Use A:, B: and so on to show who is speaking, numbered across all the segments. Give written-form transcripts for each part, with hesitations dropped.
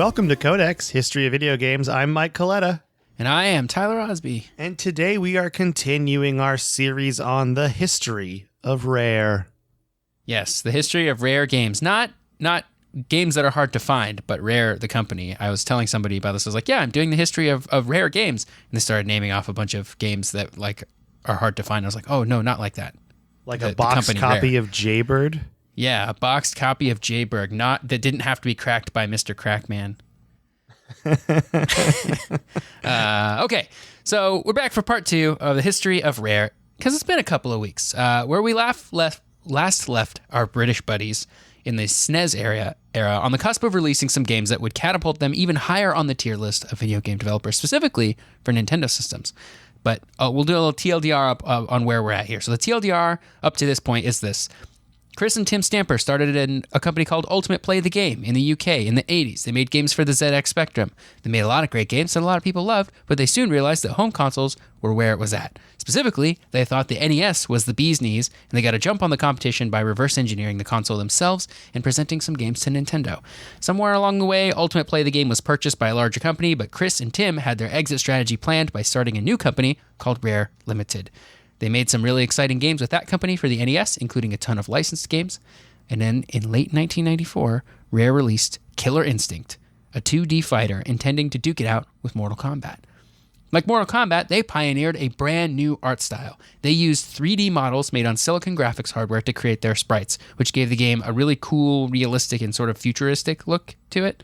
A: Welcome to Codex, History of Video Games. I'm Mike Coletta.
B: And I am Tyler Osby.
A: And today we are continuing our series on the history of Rare.
B: Yes, the history of Rare games. Not games that are hard to find, but Rare, the company. I was telling somebody about this. I was like, yeah, I'm doing the history of Rare games. And they started naming off a bunch of games that like are hard to find. I was like, oh, no, not like that.
A: Like a boxed copy of Jaybird?
B: Yeah, a boxed copy of Jaybird, that didn't have to be cracked by Mr. Crackman. Okay, so we're back for part 2 of the history of Rare, because it's been a couple of weeks, where we last left our British buddies in the SNES era on the cusp of releasing some games that would catapult them even higher on the tier list of video game developers, specifically for Nintendo systems. But we'll do a little TLDR up on where we're at here. So the TLDR up to this point is this. Chris and Tim Stamper started a company called Ultimate Play the Game in the UK in the 80s. They made games for the ZX Spectrum. They made a lot of great games that a lot of people loved, but they soon realized that home consoles were where it was at. Specifically, they thought the NES was the bee's knees, and they got a jump on the competition by reverse engineering the console themselves and presenting some games to Nintendo. Somewhere along the way, Ultimate Play the Game was purchased by a larger company, but Chris and Tim had their exit strategy planned by starting a new company called Rare Ltd. They made some really exciting games with that company for the NES, including a ton of licensed games. And then in late 1994, Rare released Killer Instinct, a 2D fighter intending to duke it out with Mortal Kombat. Like Mortal Kombat, they pioneered a brand new art style. They used 3D models made on Silicon Graphics hardware to create their sprites, which gave the game a really cool, realistic, and sort of futuristic look to it.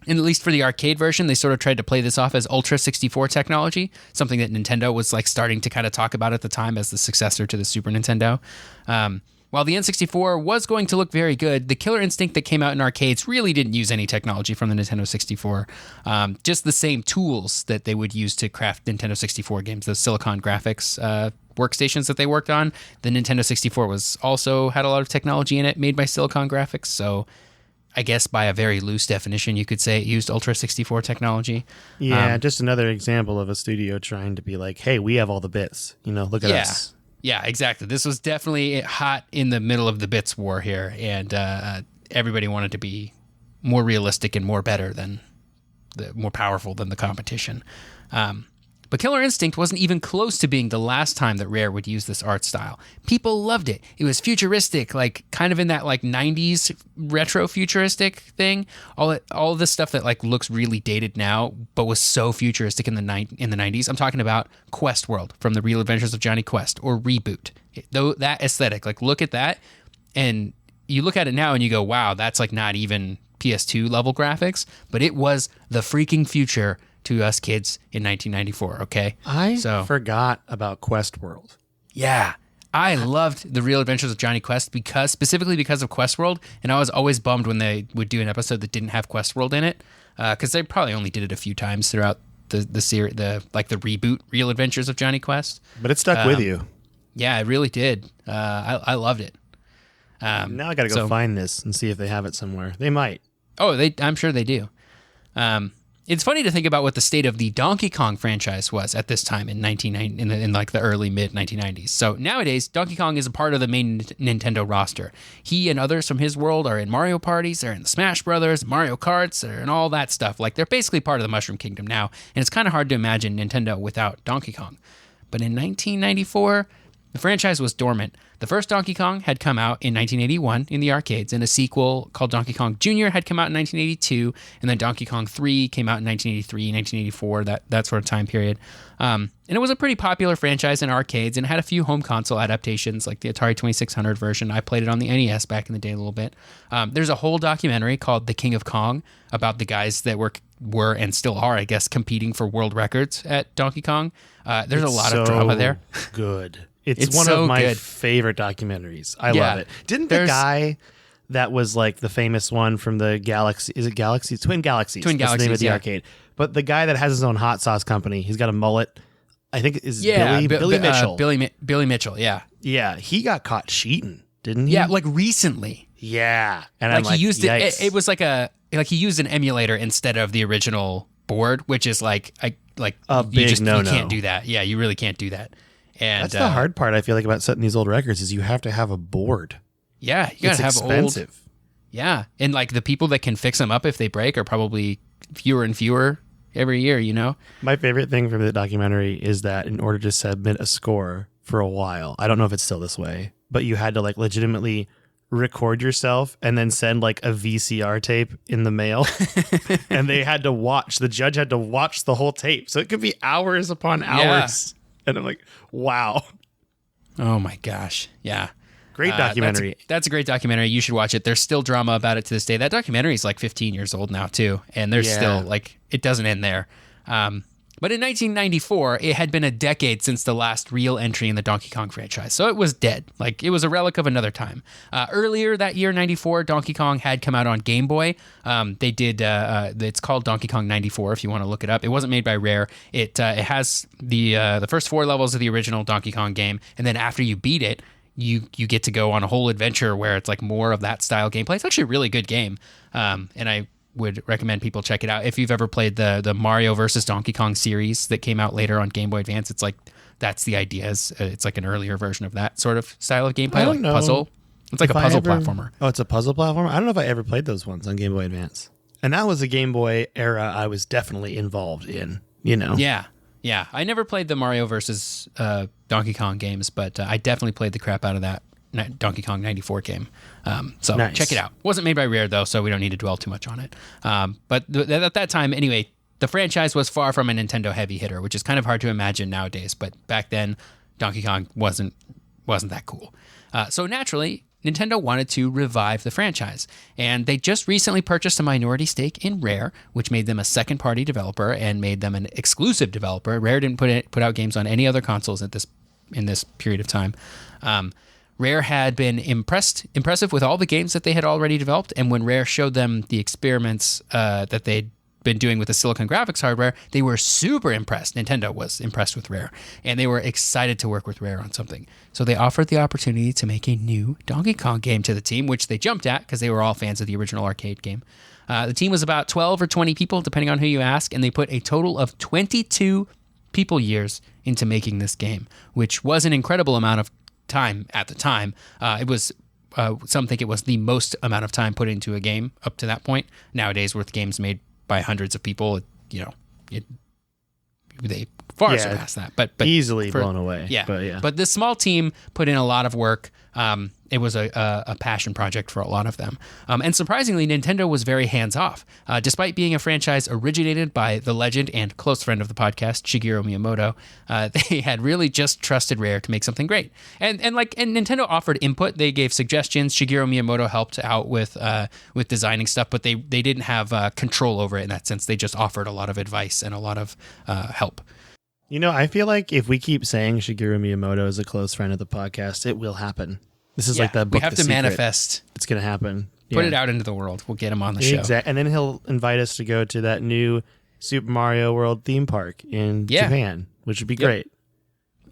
B: And at least for the arcade version, they sort of tried to play this off as Ultra 64 technology, something that Nintendo was like starting to kind of talk about at the time as the successor to the Super Nintendo. While the N64 was going to look very good, the Killer Instinct that came out in arcades really didn't use any technology from the Nintendo 64. Just the same tools that they would use to craft Nintendo 64 games, those Silicon Graphics workstations that they worked on. The Nintendo 64 had a lot of technology in it made by Silicon Graphics, so I guess by a very loose definition, you could say it used Ultra 64 technology.
A: Yeah, just another example of a studio trying to be like, hey, we have all the bits. Look at us.
B: Yeah, exactly. This was definitely hot in the middle of the bits war here, and everybody wanted to be more realistic and more powerful than the competition. But Killer Instinct wasn't even close to being the last time that Rare would use this art style. People loved it. It was futuristic, like kind of in that like 90s retro futuristic thing. All this stuff that like looks really dated now, but was so futuristic in the 90s. I'm talking about Quest World from The Real Adventures of Johnny Quest or Reboot. Though that aesthetic, like look at that, and you look at it now and you go, wow, that's like not even PS2 level graphics, but it was the freaking future to us kids in 1994, okay?
A: I forgot about Quest World.
B: Yeah. I loved The Real Adventures of Johnny Quest specifically because of Quest World, and I was always bummed when they would do an episode that didn't have Quest World in it, because they probably only did it a few times throughout the series, the reboot Real Adventures of Johnny Quest.
A: But it stuck with you. Yeah,
B: it really did. I loved it.
A: Now I got to go find this and see if they have it somewhere. They might.
B: Oh, I'm sure they do. It's funny to think about what the state of the Donkey Kong franchise was at this time in the early mid 1990s. So nowadays, Donkey Kong is a part of the main Nintendo roster. He and others from his world are in Mario parties, they're in the Smash Brothers, Mario Karts, they're in all that stuff. Like they're basically part of the Mushroom Kingdom now, and it's kind of hard to imagine Nintendo without Donkey Kong. But in 1994, the franchise was dormant. The first Donkey Kong had come out in 1981 in the arcades, and a sequel called Donkey Kong Jr. had come out in 1982, and then Donkey Kong 3 came out in 1983, 1984, that sort of time period. And it was a pretty popular franchise in arcades, and it had a few home console adaptations, like the Atari 2600 version. I played it on the NES back in the day a little bit. There's a whole documentary called The King of Kong about the guys that were and still are, I guess, competing for world records at Donkey Kong. There's a lot of drama there.
A: Good. It's one of my favorite documentaries. I love it. Didn't the guy that was like the famous one from the Galaxy, is it Galaxy? Twin Galaxies.
B: Twin Galaxies,
A: the name of the arcade. But the guy that has his own hot sauce company, he's got a mullet. I think is Billy Mitchell.
B: Billy Mitchell, yeah.
A: Yeah, he got caught cheating, didn't he?
B: Yeah, like recently.
A: Yeah. And
B: like he used it was like he used an emulator instead of the original board, which is like a big no-no. You can't do that. Yeah, you really can't do that. And
A: that's the hard part I feel like about setting these old records is you have to have a board.
B: Yeah, you gotta have
A: expensive.
B: Yeah. And like the people that can fix them up if they break are probably fewer and fewer every year, you know?
A: My favorite thing from the documentary is that in order to submit a score for a while, I don't know if it's still this way, but you had to like legitimately record yourself and then send like a VCR tape in the mail. And the judge had to watch the whole tape. So it could be hours upon hours. Yeah. And I'm like, wow.
B: Oh my gosh. Yeah.
A: Great documentary.
B: That's a great documentary. You should watch it. There's still drama about it to this day. That documentary is like 15 years old now too. And there's still like, it doesn't end there. But in 1994, it had been a decade since the last real entry in the Donkey Kong franchise. So it was dead. Like, it was a relic of another time. Earlier that year, 94, Donkey Kong had come out on Game Boy. They did, it's called Donkey Kong 94 if you want to look it up. It wasn't made by Rare. It has the first 4 levels of the original Donkey Kong game. And then after you beat it, you get to go on a whole adventure where it's like more of that style gameplay. It's actually a really good game. And I would recommend people check it out. If you've ever played the Mario versus Donkey Kong series that came out later on Game Boy Advance, it's like, that's the idea. It's like an earlier version of that sort of style of gameplay, like puzzle. It's like a puzzle platformer.
A: Oh, it's a puzzle platformer? I don't know if I ever played those ones on Game Boy Advance. And that was a Game Boy era I was definitely involved in, you know?
B: Yeah. Yeah. I never played the Mario versus Donkey Kong games, but I definitely played the crap out of that Donkey Kong 94 game. So nice. Check it out. Wasn't made by Rare though, so we don't need to dwell too much on it. But at that time, anyway, the franchise was far from a Nintendo heavy hitter, which is kind of hard to imagine nowadays. But back then, Donkey Kong wasn't that cool. So naturally, Nintendo wanted to revive the franchise, and they just recently purchased a minority stake in Rare, which made them a second-party developer and made them an exclusive developer. Rare didn't put out games on any other consoles in this period of time. Rare had been impressive with all the games that they had already developed, and when Rare showed them the experiments that they'd been doing with the Silicon graphics hardware, they were super impressed. Nintendo was impressed with Rare, and they were excited to work with Rare on something. So they offered the opportunity to make a new Donkey Kong game to the team, which they jumped at because they were all fans of the original arcade game. The team was about 12 or 20 people, depending on who you ask, and they put a total of 22 people years into making this game, which was an incredible amount of time at the time. It was some think it was the most amount of time put into a game up to that point. Nowadays, with games made by hundreds of people, they far surpass that. But
A: easily blown away.
B: Yeah. But this small team put in a lot of work. It was a passion project for a lot of them. And surprisingly, Nintendo was very hands-off. Despite being a franchise originated by the legend and close friend of the podcast, Shigeru Miyamoto, they had really just trusted Rare to make something great. And Nintendo offered input. They gave suggestions. Shigeru Miyamoto helped out with designing stuff, but they didn't have control over it in that sense. They just offered a lot of advice and a lot of help.
A: You know, I feel like if we keep saying Shigeru Miyamoto is a close friend of the podcast, it will happen. This is like that book.
B: We have to manifest.
A: It's going to happen.
B: Put it out into the world. We'll get him on the show.
A: Exactly. And then he'll invite us to go to that new Super Mario World theme park in Japan, which would be great.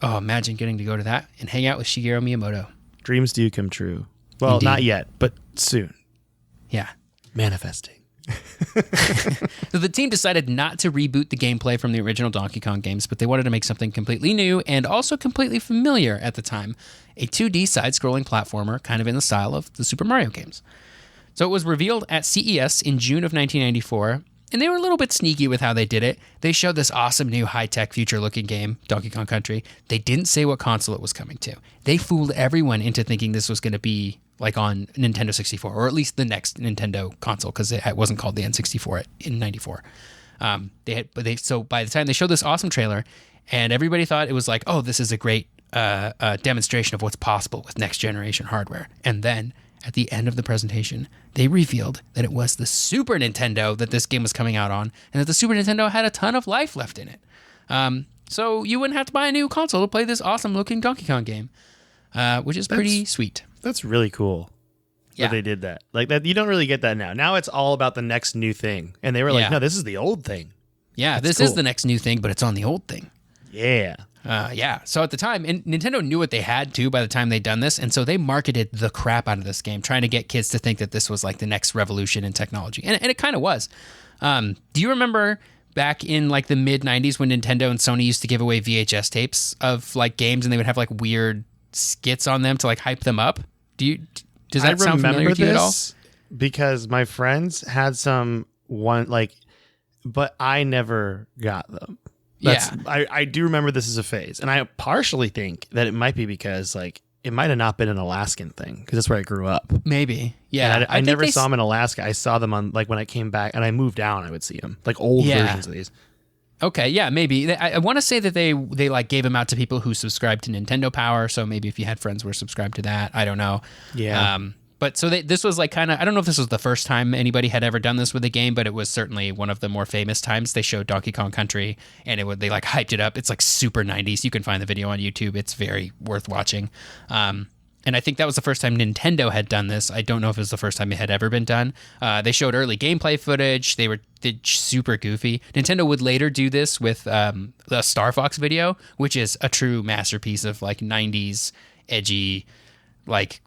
B: Oh, imagine getting to go to that and hang out with Shigeru Miyamoto.
A: Dreams do come true. Well,
B: Indeed.
A: Not yet, but soon.
B: Yeah.
A: Manifesting.
B: So the team decided not to reboot the gameplay from the original Donkey Kong games, but they wanted to make something completely new and also completely familiar at the time. A 2D side-scrolling platformer, kind of in the style of the Super Mario games. So it was revealed at CES in June of 1994, and they were a little bit sneaky with how they did it. They showed this awesome new high-tech future-looking game, Donkey Kong Country. They didn't say what console it was coming to. They fooled everyone into thinking this was going to be like on Nintendo 64, or at least the next Nintendo console, because it wasn't called the N64 in 94. So by the time they showed this awesome trailer, and everybody thought it was like, oh, this is a great demonstration of what's possible with next generation hardware. And then at the end of the presentation, they revealed that it was the Super Nintendo that this game was coming out on, and that the Super Nintendo had a ton of life left in it. So you wouldn't have to buy a new console to play this awesome looking Donkey Kong game, which is pretty sweet.
A: That's really cool.
B: Yeah.
A: That they did that. Like that, you don't really get that now. Now it's all about the next new thing. And they were like, no, this is the old thing.
B: Yeah, this is the next new thing, but it's on the old thing.
A: Yeah.
B: So at the time, and Nintendo knew what they had too by the time they'd done this, and so they marketed the crap out of this game, trying to get kids to think that this was like the next revolution in technology. And it kind of was. Do you remember back in like the mid 90s when Nintendo and Sony used to give away VHS tapes of like games, and they would have like weird skits on them to like hype them up? Does that sound familiar to you at all?
A: because my friends had some one like, but I never got them. I do remember this as a phase, and I partially think that it might be because like it might have not been an Alaskan thing because that's where I grew up.
B: Maybe, yeah.
A: And I never saw them in Alaska. I saw them on like when I came back and I moved down. I would see them like old versions of these.
B: Okay, yeah, maybe. I want to say that they like gave them out to people who subscribed to Nintendo Power. So maybe if you had friends who were subscribed to that, I don't know.
A: Yeah.
B: But so this was like kind of, I don't know if this was the first time anybody had ever done this with a game, but it was certainly one of the more famous times. They showed Donkey Kong Country, and they like hyped it up. It's like super 90s. You can find the video on YouTube. It's very worth watching. And I think that was the first time Nintendo had done this. I don't know if it was the first time it had ever been done. They showed early gameplay footage. They were super goofy. Nintendo would later do this with the Star Fox video, which is a true masterpiece of like 90s edgy, like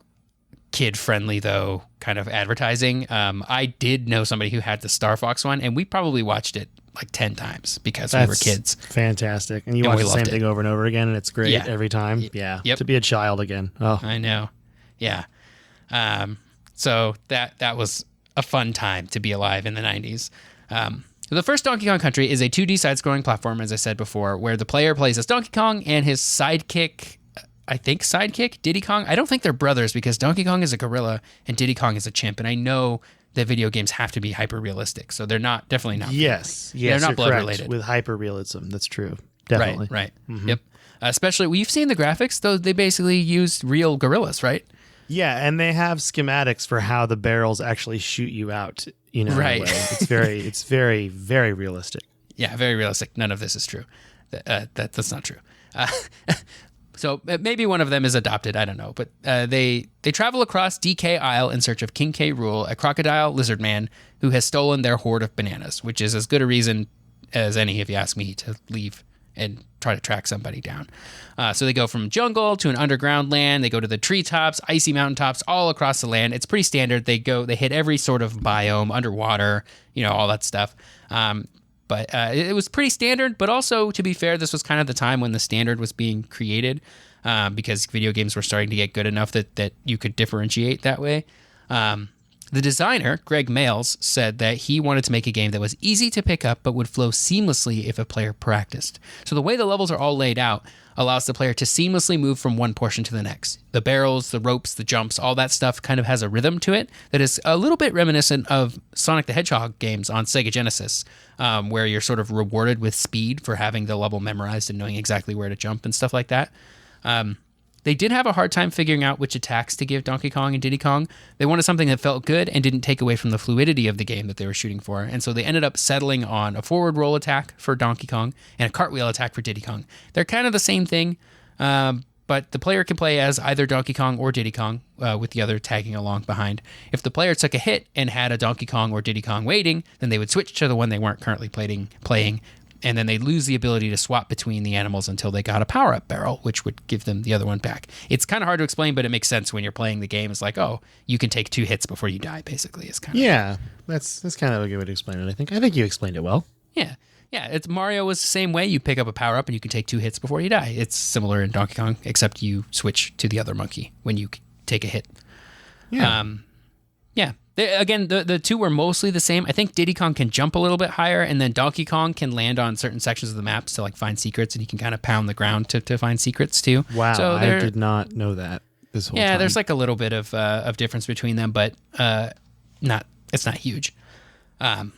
B: kid-friendly though kind of advertising. I did know somebody who had the Star Fox one, and we probably watched it like 10 times because we were kids.
A: Fantastic. And you watch the same thing over and over again, and it's great every time. Yeah.
B: Yep.
A: To be a child again. Oh,
B: I know. Yeah. So that was a fun time to be alive in the 90s. The first Donkey Kong Country is a 2D side-scrolling platform, as I said before, where the player plays as Donkey Kong and his sidekick, Diddy Kong. I don't think they're brothers because Donkey Kong is a gorilla and Diddy Kong is a chimp. And I know that video games have to be hyper-realistic, so they're definitely not.
A: Yes,
B: they're not blood-related.
A: With hyper-realism, that's true. Definitely.
B: Right. Mm-hmm. Yep. Especially, you've seen the graphics, though they basically used real gorillas, right?
A: Yeah, and they have schematics for how the barrels actually shoot you out.
B: Right.
A: It's very, very realistic.
B: Yeah, very realistic. None of this is true. That's not true. So maybe one of them is adopted. I don't know. But they travel across DK Isle in search of King K. Rool, a crocodile lizard man who has stolen their hoard of bananas, which is as good a reason as any, if you ask me, to leave and try to track somebody down. So they go from jungle to an underground land. They go to the treetops, icy mountaintops, all across the land. It's pretty standard. They hit every sort of biome, underwater, all that stuff. But it was pretty standard, but also, to be fair, this was kind of the time when the standard was being created because video games were starting to get good enough that you could differentiate that way. The designer, Greg Males, said that he wanted to make a game that was easy to pick up but would flow seamlessly if a player practiced. So the way the levels are all laid out allows the player to seamlessly move from one portion to the next. The barrels, the ropes, the jumps, all that stuff kind of has a rhythm to it that is a little bit reminiscent of Sonic the Hedgehog games on Sega Genesis, where you're sort of rewarded with speed for having the level memorized and knowing exactly where to jump and stuff like that. They did have a hard time figuring out which attacks to give Donkey Kong and Diddy Kong. They wanted something that felt good and didn't take away from the fluidity of the game that they were shooting for. And so they ended up settling on a forward roll attack for Donkey Kong and a cartwheel attack for Diddy Kong. They're kind of the same thing, but the player can play as either Donkey Kong or Diddy Kong, with the other tagging along behind. If the player took a hit and had a Donkey Kong or Diddy Kong waiting, then they would switch to the one they weren't currently playing, and then they'd lose the ability to swap between the animals until they got a power-up barrel, which would give them the other one back. It's kind of hard to explain, but it makes sense when you're playing the game. It's like, oh, you can take 2 hits before you die, basically. It's kind of
A: that's kind of a good way to explain it, I think. I think you explained it well.
B: Yeah. Mario was the same way. You pick up a power-up and you can take 2 hits before you die. It's similar in Donkey Kong, except you switch to the other monkey when you take a hit.
A: Yeah.
B: Again, the two were mostly the same. I think Diddy Kong can jump a little bit higher, and then Donkey Kong can land on certain sections of the maps to like find secrets, and he can kind of pound the ground to find secrets too.
A: Wow, so I did not know that this whole time.
B: Yeah, there's like a little bit of difference between them, but it's not huge.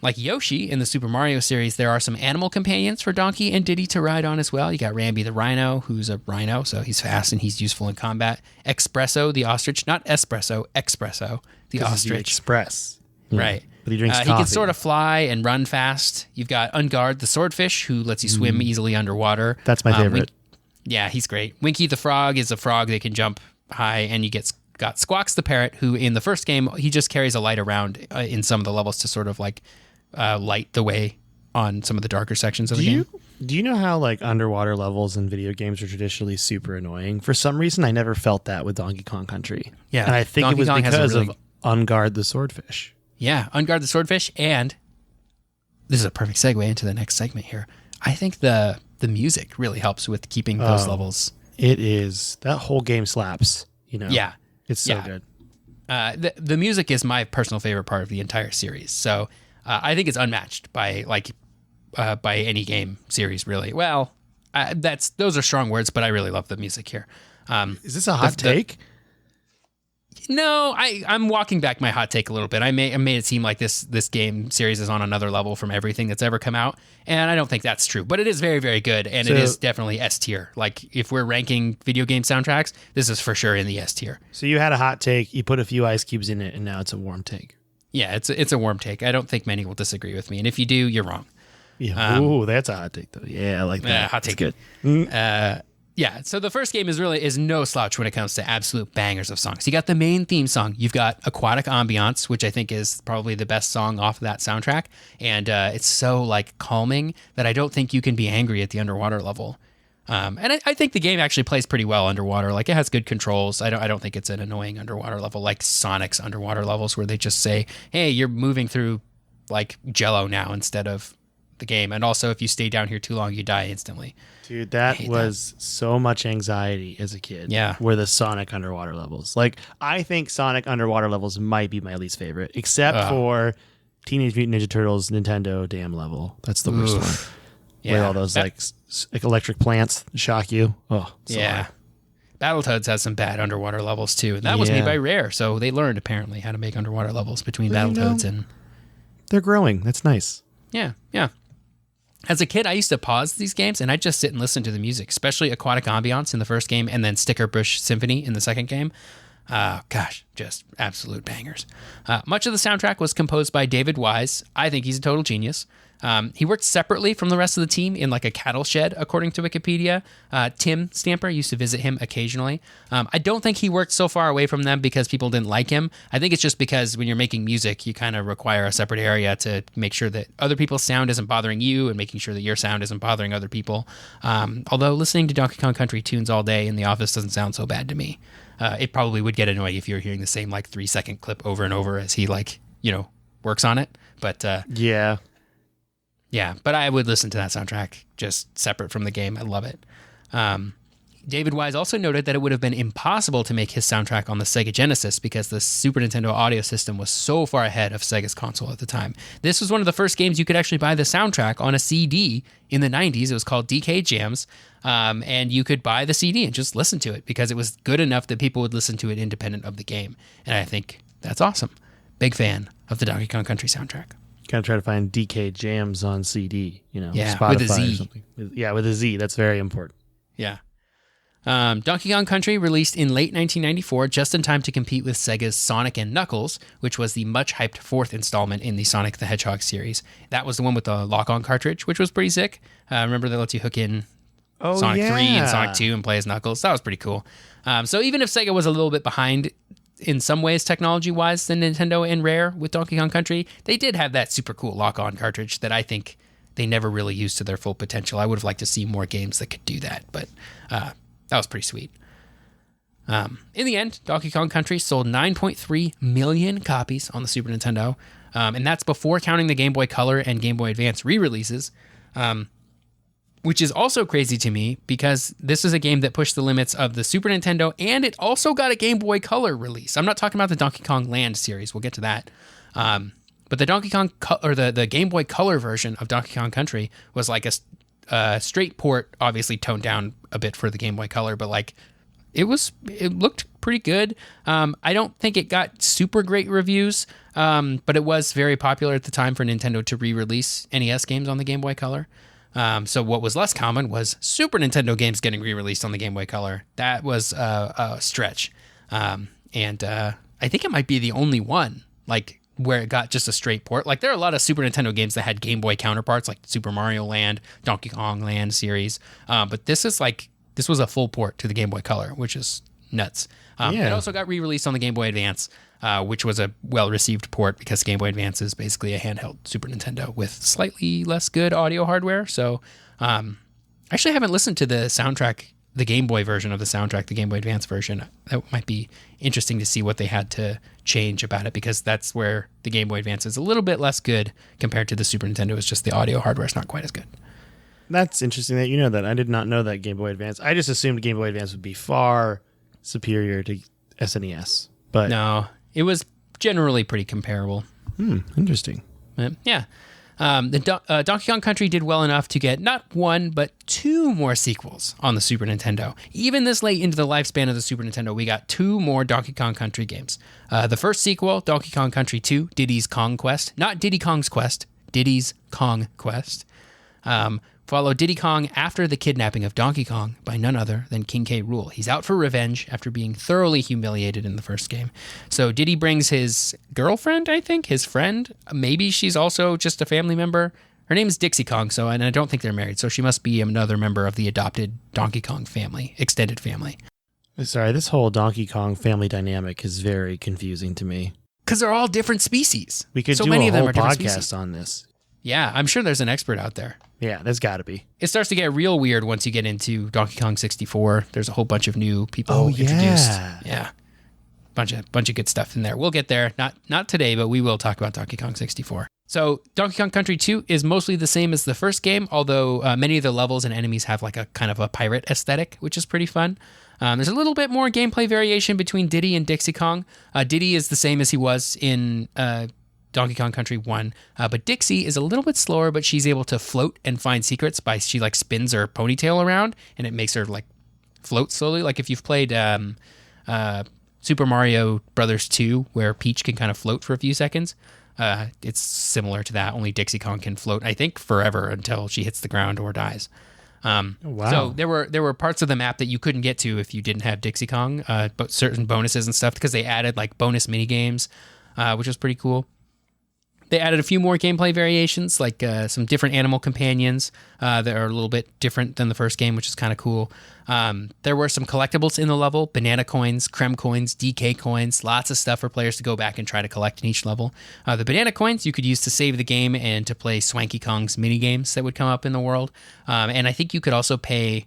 B: Like Yoshi in the Super Mario series, there are some animal companions for Donkey and Diddy to ride on as well. You got Rambi the rhino, who's a rhino, so he's fast and he's useful in combat. Espresso the ostrich, not espresso, Espresso the ostrich.
A: Express.
B: Right.
A: But he drinks coffee.
B: He can sort of fly and run fast. You've got Ungard the swordfish, who lets you swim easily underwater.
A: That's my favorite.
B: Yeah, he's great. Winky the frog is a frog that can jump high, and you got Squawks the parrot, who in the first game, he just carries a light around in some of the levels to sort of like light the way on some of the darker sections of the game.
A: Do you know how like underwater levels in video games are traditionally super annoying? For some reason, I never felt that with Donkey Kong Country.
B: Yeah.
A: And I think
B: Donkey
A: it was
B: Kong
A: because of Ungard the swordfish.
B: Yeah, Ungard the swordfish, and this is a perfect segue into the next segment here. I think the music really helps with keeping those levels.
A: It is. That whole game slaps,
B: Yeah.
A: It's so good.
B: The music is my personal favorite part of the entire series. So I think it's unmatched by any game series, really. Well, those are strong words, but I really love the music here.
A: Is this a hot take?
B: No, I'm walking back my hot take a little bit. I made it seem like this game series is on another level from everything that's ever come out, and I don't think that's true. But it is very, very good, and it is definitely S tier. Like, if we're ranking video game soundtracks, this is for sure in the S tier.
A: So you had a hot take, you put a few ice cubes in it, and now it's a warm take.
B: Yeah, it's a warm take. I don't think many will disagree with me, and if you do, you're wrong.
A: Yeah. Ooh, that's a hot take, though. Yeah, I like that.
B: Hot take.
A: That's good.
B: Yeah, so the first game is no slouch when it comes to absolute bangers of songs. You got the main theme song. You've got Aquatic Ambiance, which I think is probably the best song off of that soundtrack. And it's so like calming that I don't think you can be angry at the underwater level. And I think the game actually plays pretty well underwater. Like, it has good controls. I don't think it's an annoying underwater level like Sonic's underwater levels where they just say, hey, you're moving through like Jello now instead of the game. And also, if you stay down here too long, you die instantly.
A: Dude, that was so much anxiety as a kid.
B: Yeah.
A: Were the Sonic underwater levels. Like, I think Sonic underwater levels might be my least favorite, except for Teenage Mutant Ninja Turtles Nintendo Dam level. That's the worst one.
B: Yeah.
A: With all those like electric plants shock you. Oh, so hard.
B: Battletoads has some bad underwater levels too. And that was made by Rare, so they learned apparently how to make underwater levels between Battletoads and...
A: They're growing. That's nice.
B: Yeah. As a kid, I used to pause these games and I'd just sit and listen to the music, especially Aquatic Ambiance in the first game and then Sticker Bush Symphony in the second game. Just absolute bangers. Much of the soundtrack was composed by David Wise. I think he's a total genius. He worked separately from the rest of the team in like a cattle shed, according to Wikipedia. Tim Stamper used to visit him occasionally. I don't think he worked so far away from them because people didn't like him. I think it's just because when you're making music, you kind of require a separate area to make sure that other people's sound isn't bothering you and making sure that your sound isn't bothering other people. Although listening to Donkey Kong Country tunes all day in the office doesn't sound so bad to me. It probably would get annoying if you're hearing the same like 3-second clip over and over as he works on it. But yeah, but I would listen to that soundtrack just separate from the game. I love it. David Wise also noted that it would have been impossible to make his soundtrack on the Sega Genesis because the Super Nintendo audio system was so far ahead of Sega's console at the time. This was one of the first games you could actually buy the soundtrack on a CD in the 90s. It was called DK Jams, and you could buy the CD and just listen to it because it was good enough that people would listen to it independent of the game. And I think that's awesome. Big fan of the Donkey Kong Country soundtrack.
A: Kind of try to find DK Jams on CD,
B: Spotify
A: with a Z.
B: Or
A: something. Yeah, with a Z. That's very important.
B: Yeah. Donkey Kong Country released in late 1994, just in time to compete with Sega's Sonic and Knuckles, which was the much-hyped fourth installment in the Sonic the Hedgehog series. That was the one with the lock-on cartridge, which was pretty sick. Remember that lets you hook in Sonic 3 and Sonic 2 and play as Knuckles. That was pretty cool. So even if Sega was a little bit behind in some ways technology-wise than Nintendo and Rare with Donkey Kong Country, they did have that super cool lock-on cartridge that I think they never really used to their full potential. I would have liked to see more games that could do that, but that was pretty sweet. In the end, Donkey Kong Country sold 9.3 million copies on the Super Nintendo, and that's before counting the Game Boy Color and Game Boy Advance re-releases, which is also crazy to me because this is a game that pushed the limits of the Super Nintendo, and it also got a Game Boy Color release. I'm not talking about the Donkey Kong Land series. We'll get to that. But the Donkey Kong the Game Boy Color version of Donkey Kong Country was like a straight port, obviously toned down a bit for the Game Boy Color, but like it looked pretty good. I don't think it got super great reviews, but it was very popular at the time for Nintendo to re-release NES games on the Game Boy Color. So what was less common was Super Nintendo games getting re-released on the Game Boy Color. That was a stretch. And I think it might be the only one, like, where it got just a straight port. Like, there are a lot of Super Nintendo games that had Game Boy counterparts, like Super Mario Land, Donkey Kong Land series. But this was a full port to the Game Boy Color, which is nuts. It also got re-released on the Game Boy Advance, which was a well-received port because Game Boy Advance is basically a handheld Super Nintendo with slightly less good audio hardware. So I actually haven't listened to the soundtrack, the Game Boy version of the soundtrack, the Game Boy Advance version. That might be interesting to see what they had to change about it because that's where the Game Boy Advance is a little bit less good compared to the Super Nintendo. It's just the audio hardware is not quite as good.
A: That's interesting that you know that. I did not know that Game Boy Advance. I just assumed Game Boy Advance would be far superior to SNES. But
B: no, it was generally pretty comparable.
A: Interesting.
B: Yeah. Donkey Kong Country did well enough to get not one, but two more sequels on the Super Nintendo. Even this late into the lifespan of the Super Nintendo, we got two more Donkey Kong Country games. The first sequel, Donkey Kong Country 2, Diddy's Kong Quest. Not Diddy Kong's Quest, Diddy's Kong Quest. Followed Diddy Kong after the kidnapping of Donkey Kong by none other than King K. Rool. He's out for revenge after being thoroughly humiliated in the first game. So Diddy brings his girlfriend, I think, his friend. Maybe she's also just a family member. Her name is Dixie Kong, and I don't think they're married, so she must be another member of the adopted Donkey Kong family, extended family.
A: Sorry, this whole Donkey Kong family dynamic is very confusing to me.
B: Because they're all different species.
A: We could
B: so
A: do
B: many
A: a
B: of them
A: whole
B: are different
A: podcast
B: species.
A: on this.
B: Yeah, I'm sure there's an expert out there.
A: Yeah, there's got to be.
B: It starts to get real weird once you get into Donkey Kong 64. There's a whole bunch of new people introduced. Yeah. Bunch of good stuff in there. We'll get there. Not today, but we will talk about Donkey Kong 64. So Donkey Kong Country 2 is mostly the same as the first game, although many of the levels and enemies have like a kind of a pirate aesthetic, which is pretty fun. There's a little bit more gameplay variation between Diddy and Dixie Kong. Diddy is the same as he was in Donkey Kong Country 1, but Dixie is a little bit slower, but she's able to float and find secrets she like spins her ponytail around, and it makes her like float slowly. Like if you've played Super Mario Brothers 2, where Peach can kind of float for a few seconds, it's similar to that, only Dixie Kong can float, I think, forever until she hits the ground or dies.
A: Wow.
B: So there were parts of the map that you couldn't get to if you didn't have Dixie Kong, but certain bonuses and stuff, because they added like bonus mini games, which was pretty cool. They added a few more gameplay variations, like some different animal companions that are a little bit different than the first game, which is kind of cool. There were some collectibles in the level, banana coins, creme coins, DK coins, lots of stuff for players to go back and try to collect in each level. The banana coins you could use to save the game and to play Swanky Kong's mini games that would come up in the world. And I think you could also pay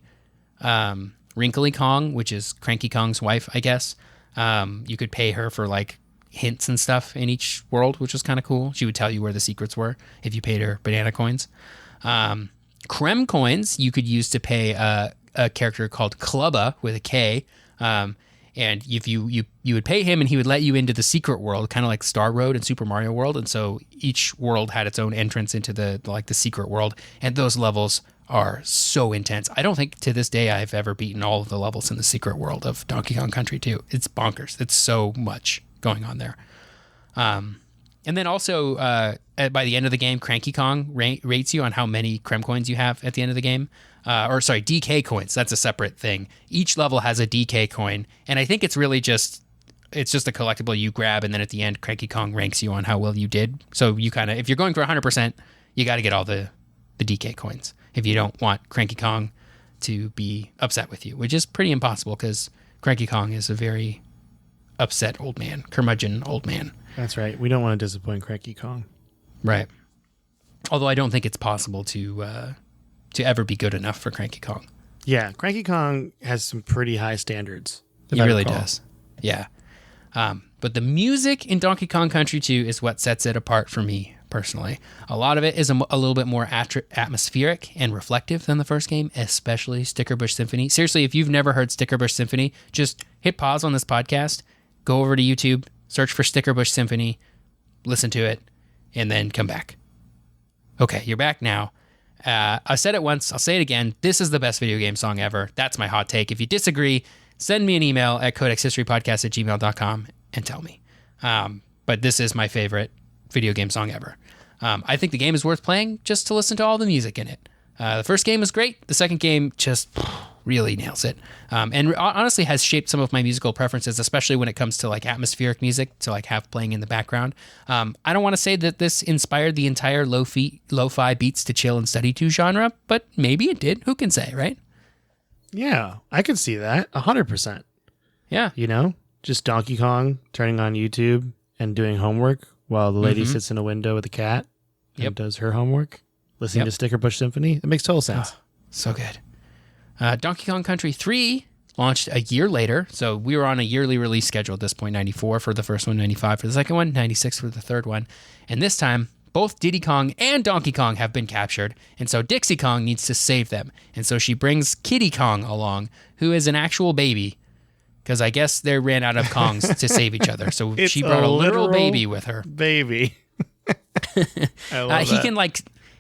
B: Wrinkly Kong, which is Cranky Kong's wife, I guess. You could pay her for like hints and stuff in each world, which was kind of cool. She would tell you where the secrets were if you paid her banana coins. Creme coins you could use to pay a character called Clubba with a K, and if you would pay him and he would let you into the secret world, kind of like Star Road and Super Mario World. And so each world had its own entrance into the secret world, and those levels are so intense. I don't think to this day I've ever beaten all of the levels in the secret world of Donkey Kong Country 2. It's bonkers. It's so much going on there. And then also by the end of the game, Cranky Kong rates you on how many creme coins you have at the end of the game. DK coins. That's a separate thing. Each level has a DK coin, and I think it's really just a collectible you grab, and then at the end, Cranky Kong ranks you on how well you did. So you kind of, if you're going for 100%, you got to get all the DK coins if you don't want Cranky Kong to be upset with you, which is pretty impossible because Cranky Kong is a very upset old man, curmudgeon old man.
A: That's right. We don't want to disappoint Cranky Kong.
B: Right. Although I don't think it's possible to ever be good enough for Cranky Kong.
A: Yeah, Cranky Kong has some pretty high standards.
B: He really does. Yeah. But the music in Donkey Kong Country 2 is what sets it apart for me personally. A lot of it is a little bit more atmospheric and reflective than the first game, especially Stickerbush Symphony. Seriously, if you've never heard Stickerbush Symphony, just hit pause on this podcast, go over to YouTube, search for Stickerbush Symphony, listen to it, and then come back. Okay, you're back now. I said it once, I'll say it again. This is the best video game song ever. That's my hot take. If you disagree, send me an email at codexhistorypodcast@gmail.com and tell me. But this is my favorite video game song ever. I think the game is worth playing just to listen to all the music in it. The first game was great. The second game just really nails it. And honestly has shaped some of my musical preferences, especially when it comes to like atmospheric music to like have playing in the background. I don't want to say that this inspired the entire lo-fi beats to chill and study to genre, but maybe it did. Who can say, right?
A: Yeah, I could see that 100%.
B: Yeah.
A: You know, just Donkey Kong turning on YouTube and doing homework while the lady sits in a window with a cat and does her homework, listening to Stickerbush Symphony. It makes total sense.
B: Oh, so good. Donkey Kong Country 3 launched a year later, so we were on a yearly release schedule at this point, 94 for the first one, 95 for the second one, 96 for the third one. And this time, both Diddy Kong and Donkey Kong have been captured, and so Dixie Kong needs to save them. And so she brings Kitty Kong along, who is an actual baby, because I guess they ran out of Kongs to save each other. So
A: It's
B: she brought a literal
A: literal
B: baby with her.
A: Baby. I love
B: He
A: that.
B: can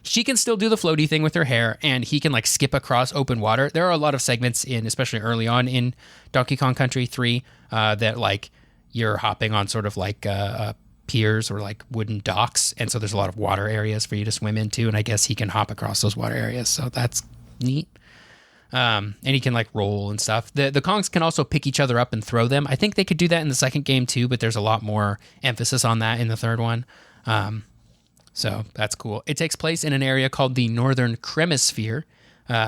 B: she can still do the floaty thing with her hair, and he can skip across open water. There are a lot of segments especially early on in Donkey Kong Country 3, that you're hopping on sort of piers or wooden docks, and so there's a lot of water areas for you to swim into, and I guess he can hop across those water areas, so that's neat. And he can roll and stuff. The Kongs can also pick each other up and throw them. I think they could do that in the second game too, but there's a lot more emphasis on that in the third one. So that's cool. It takes place in an area called the Northern Cremisphere,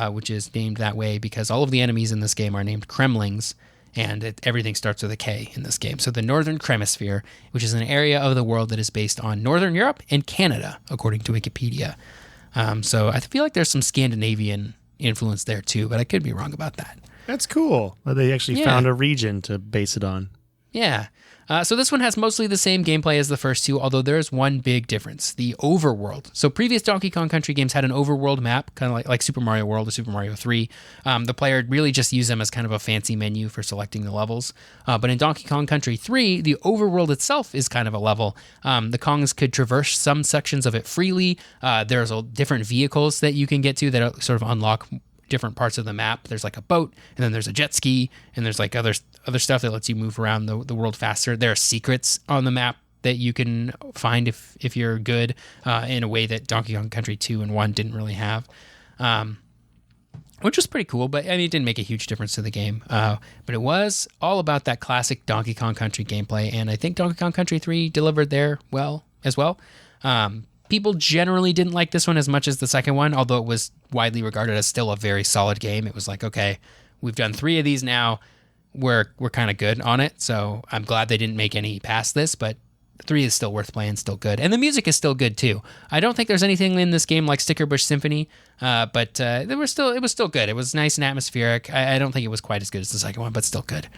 B: which is named that way because all of the enemies in this game are named Kremlings, and everything starts with a K in this game. So the Northern Cremisphere, which is an area of the world that is based on Northern Europe and Canada, according to Wikipedia. So I feel like there's some Scandinavian influence there too, but I could be wrong about that.
A: That's cool. They actually found a region to base it on.
B: Yeah. So this one has mostly the same gameplay as the first two, although there is one big difference, the overworld. So previous Donkey Kong Country games had an overworld map, kind of like Super Mario World or Super Mario 3. The player really just used them as kind of a fancy menu for selecting the levels. But in Donkey Kong Country 3, the overworld itself is kind of a level. The Kongs could traverse some sections of it freely. There's different vehicles that you can get to that sort of unlock different parts of the map. There's a boat, and then there's a jet ski, and there's other stuff that lets you move around the world faster. There are secrets on the map that you can find if you're good, in a way that Donkey Kong Country 2 and 1 didn't really have, which was pretty cool, but it didn't make a huge difference to the game. But it was all about that classic Donkey Kong Country gameplay, and I think Donkey Kong Country 3 delivered there as well. People generally didn't like this one as much as the second one, although it was widely regarded as still a very solid game. It was okay, we've done 3 of these now. We're kind of good on it, so I'm glad they didn't make any past this, but 3 is still worth playing, still good. And the music is still good, too. I don't think there's anything in this game like Sticker Bush Symphony, but it was still good. It was nice and atmospheric. I don't think it was quite as good as the second one, but still good.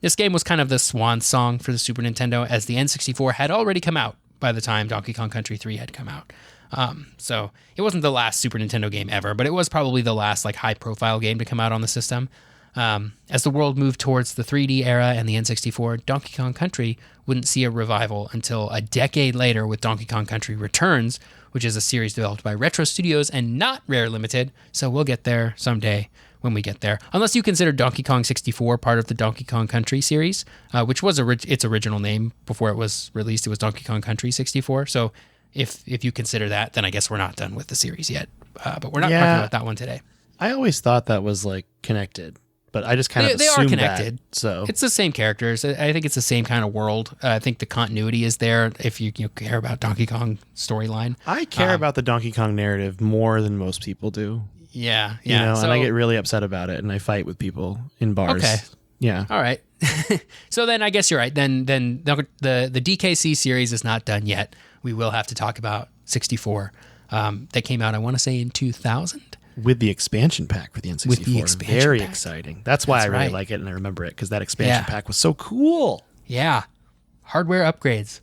B: This game was kind of the swan song for the Super Nintendo, as the N64 had already come out by the time Donkey Kong Country 3 had come out. So it wasn't the last Super Nintendo game ever, but it was probably the last high-profile game to come out on the system. As the world moved towards the 3D era and the N64, Donkey Kong Country wouldn't see a revival until a decade later with Donkey Kong Country Returns, which is a series developed by Retro Studios and not Rare Ltd. So we'll get there someday when we get there. Unless you consider Donkey Kong 64 part of the Donkey Kong Country series, which was its original name before it was released. It was Donkey Kong Country 64. So if you consider that, then I guess we're not done with the series yet. But we're not talking about that one today.
A: I always thought that was connected, but I just kind of
B: they
A: assumed
B: are connected.
A: That, so
B: it's the same characters. I think it's the same kind of world. I think the continuity is there if you care about Donkey Kong storyline.
A: I care about the Donkey Kong narrative more than most people do.
B: Yeah.
A: And I get really upset about it, and I fight with people in bars. Okay. Yeah.
B: All right. So then I guess you're right. Then the DKC series is not done yet. We will have to talk about 64. That came out, I want to say, in 2000.
A: With the expansion pack for the N64.
B: With the expansion
A: Very
B: pack.
A: Exciting. That's why I really like it, and I remember it, because that expansion pack was so cool.
B: Yeah. Hardware upgrades.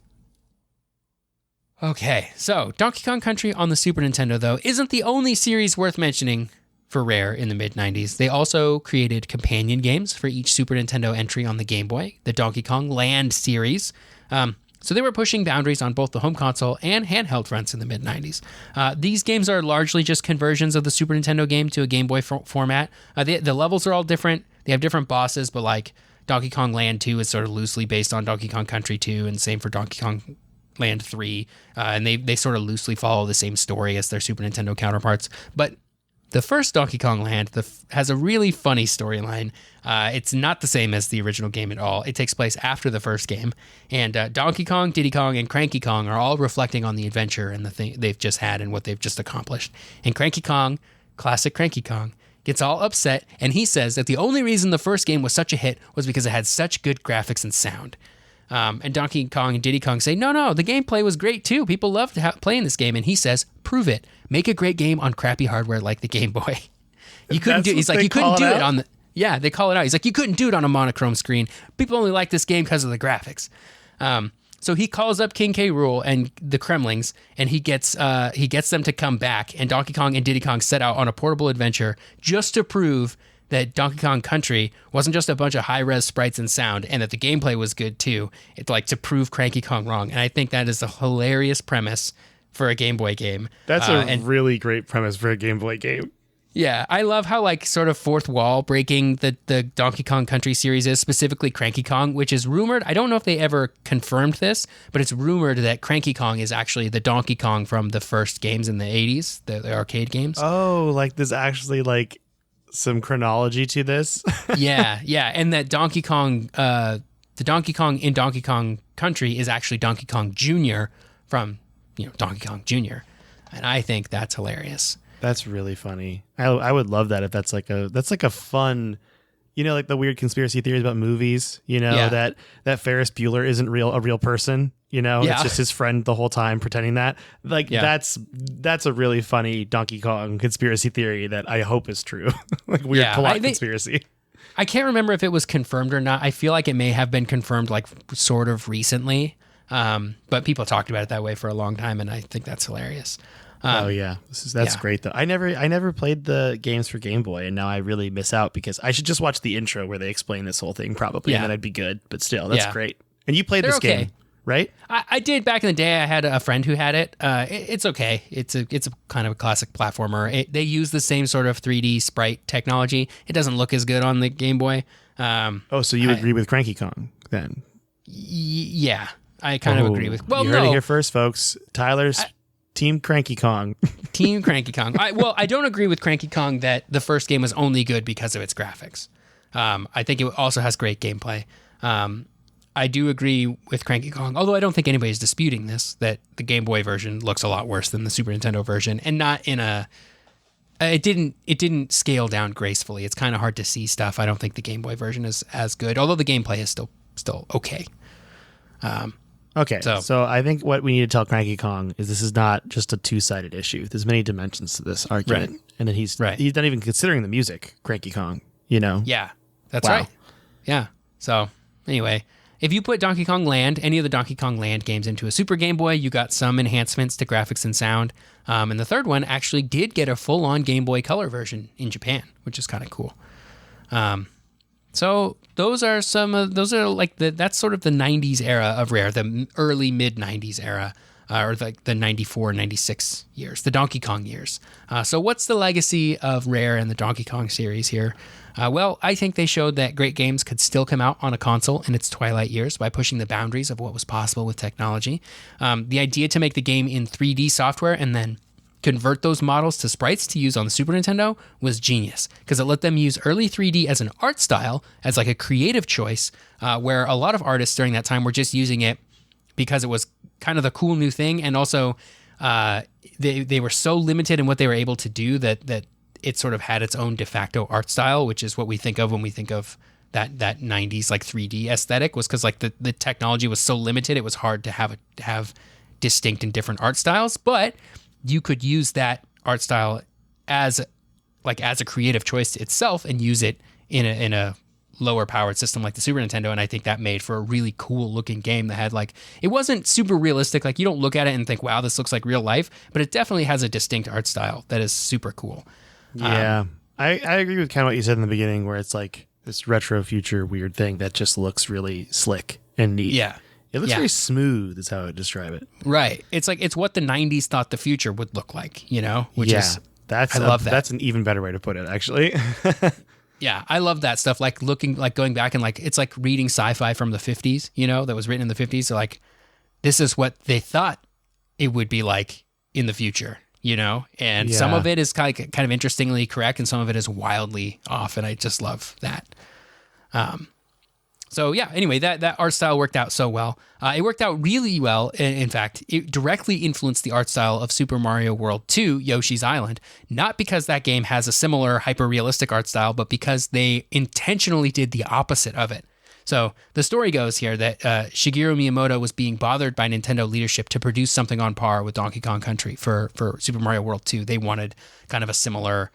B: Okay, so Donkey Kong Country on the Super Nintendo, though, isn't the only series worth mentioning for Rare in the mid-90s. They also created companion games for each Super Nintendo entry on the Game Boy, the Donkey Kong Land series. So they were pushing boundaries on both the home console and handheld fronts in the mid-90s. These games are largely just conversions of the Super Nintendo game to a Game Boy format. The levels are all different. They have different bosses, but Donkey Kong Land 2 is sort of loosely based on Donkey Kong Country 2, and same for Donkey Kong Land 3, and they sort of loosely follow the same story as their Super Nintendo counterparts. But the first Donkey Kong Land has a really funny storyline. It's not the same as the original game at all. It takes place after the first game, and Donkey Kong, Diddy Kong, and Cranky Kong are all reflecting on the adventure and the thing they've just had and what they've just accomplished. And Cranky Kong, classic Cranky Kong, gets all upset, and he says that the only reason the first game was such a hit was because it had such good graphics and sound. And Donkey Kong and Diddy Kong say, no, the gameplay was great too. People loved playing this game. And he says, prove it. Make a great game on crappy hardware like the Game Boy. You couldn't do. He's like, you couldn't do it on the. Yeah, they call it out. He's like, you couldn't do it on a monochrome screen. People only like this game because of the graphics. So he calls up King K. Rool and the Kremlings, and he gets them to come back. And Donkey Kong and Diddy Kong set out on a portable adventure just to prove that Donkey Kong Country wasn't just a bunch of high-res sprites and sound, and that the gameplay was good too. It's like to prove Cranky Kong wrong. And I think that is a hilarious premise for a Game Boy game.
A: That's a really great premise for a Game Boy game.
B: Yeah, I love how like sort of fourth wall breaking the Donkey Kong Country series is, specifically Cranky Kong, which is rumored. I don't know if they ever confirmed this, but it's rumored that Cranky Kong is actually the Donkey Kong from the first games in the 80s, the arcade games.
A: Oh, like there's actually like some chronology to this.
B: yeah, and that Donkey Kong, the Donkey Kong in Donkey Kong Country is actually Donkey Kong Jr. from Donkey Kong Jr. And I think that's hilarious.
A: That's really funny. I would love that if that's like a fun, like the weird conspiracy theories about movies, that Ferris Bueller isn't a real person, it's just his friend the whole time pretending that. That's a really funny Donkey Kong conspiracy theory that I hope is true. Like weird plot conspiracy.
B: I can't remember if it was confirmed or not. I feel like it may have been confirmed like sort of recently. But people talked about it that way for a long time, and I think that's hilarious.
A: Oh yeah, that's great though. I never played the games for Game Boy, and now I really miss out because I should just watch the intro where they explain this whole thing probably, and then I'd be good. But still, that's great. And you played this game, right?
B: I did back in the day. I had a friend who had it. It's okay. It's a kind of a classic platformer. They use the same sort of 3D sprite technology. It doesn't look as good on the Game Boy.
A: So you agree with Cranky Kong then?
B: Yeah, I kind of agree with. Well,
A: you heard it here first, folks. Tyler's Team Cranky Kong.
B: Team Cranky Kong. I don't agree with Cranky Kong that the first game was only good because of its graphics. I think it also has great gameplay. I do agree with Cranky Kong, although I don't think anybody's disputing this, that the Game Boy version looks a lot worse than the Super Nintendo version, and not in a... It didn't scale down gracefully. It's kind of hard to see stuff. I don't think the Game Boy version is as good, although the gameplay is still okay.
A: Okay, so I think what we need to tell Cranky Kong is this is not just a two-sided issue. There's many dimensions to this argument,
B: right.
A: And then he's not even considering the music, Cranky Kong.
B: Yeah, that's right. Yeah. So anyway, if you put Donkey Kong Land, any of the Donkey Kong Land games into a Super Game Boy, you got some enhancements to graphics and sound. And the third one actually did get a full-on Game Boy Color version in Japan, which is kind of cool. So those are that's sort of the 90s era of Rare, the early mid 90s era, or the 94, 96 years, the Donkey Kong years. So what's the legacy of Rare and the Donkey Kong series here? Well, I think they showed that great games could still come out on a console in its twilight years by pushing the boundaries of what was possible with technology. The idea to make the game in 3D software and then convert those models to sprites to use on the Super Nintendo was genius because it let them use early 3D as an art style, as like a creative choice, where a lot of artists during that time were just using it because it was kind of the cool new thing, and also they were so limited in what they were able to do that it sort of had its own de facto art style, which is what we think of when we think of that 90s like 3D aesthetic, was because like the technology was so limited, it was hard to have distinct and different art styles, but you could use that art style as a creative choice itself and use it in a lower powered system like the Super Nintendo. And I think that made for a really cool looking game that had it wasn't super realistic. Like you don't look at it and think, wow, this looks like real life, but it definitely has a distinct art style that is super cool.
A: Yeah. I agree with kind of what you said in the beginning, where it's like this retro future weird thing that just looks really slick and neat.
B: Yeah.
A: It looks very smooth, is how I would describe it.
B: Right. It's what the 90s thought the future would look like, which is,
A: I love that. That's an even better way to put it, actually.
B: Yeah, I love that stuff. Like going back and it's like reading sci-fi from the 50s, that was written in the 50s. So this is what they thought it would be like in the future, and some of it is kind of interestingly correct and some of it is wildly off. And I just love that. So yeah, anyway, that art style worked out so well. It worked out really well. In fact, it directly influenced the art style of Super Mario World 2, Yoshi's Island, not because that game has a similar hyper-realistic art style, but because they intentionally did the opposite of it. So the story goes here that Shigeru Miyamoto was being bothered by Nintendo leadership to produce something on par with Donkey Kong Country for Super Mario World 2. They wanted kind of a similar